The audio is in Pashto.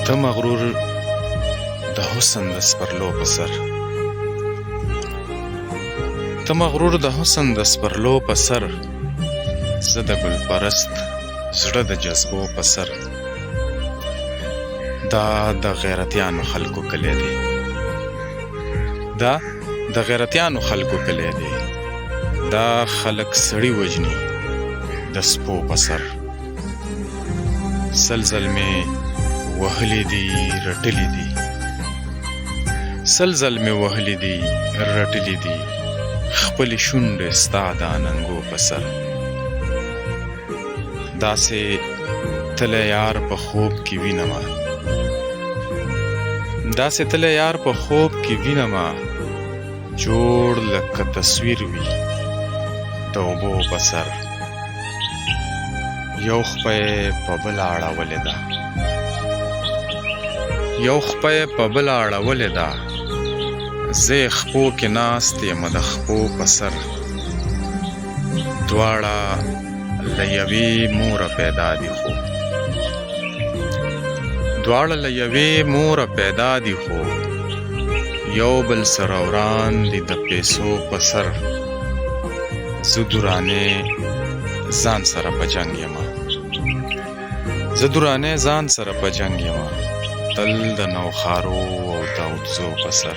ته مغرور د حسن د سپرلو په سر، ته مغرور د حسن د سپرلو په سر، زه د ګل پرست زړه د جذبو په سر. دا د غیرتیانو خلکو کلی دی، دا د غیرتیانو خلکو کلی دی، دا خلک سړی وژني د سپو په سر. سلزل می وهلی دی رټلی دی، سلزل می وهلی دی رټلی دی، خپل شونډې ستا د اننګو په سر. داسې تله یار په خوب کې وینمه، داسې تله یار په خوب کې وینمه، جوړ لکه تصویر وي د اوبو په سر. یو خپه یې په بله اړولې ده، یو خپه یې په بله اړولې ده، زه یې خپو کې ناست یمه د خپو په سر. دواړه له یوې موره پیدا دي خو، دواړه له یوې موره پیدا دي خو، یو بل سره وران دي د پیسو په سر. زه دورانې ځان سره په جنګ یمه، زه دورانې ځان سره په جنګ یمه، تل د نوښارو او داودزو په سر.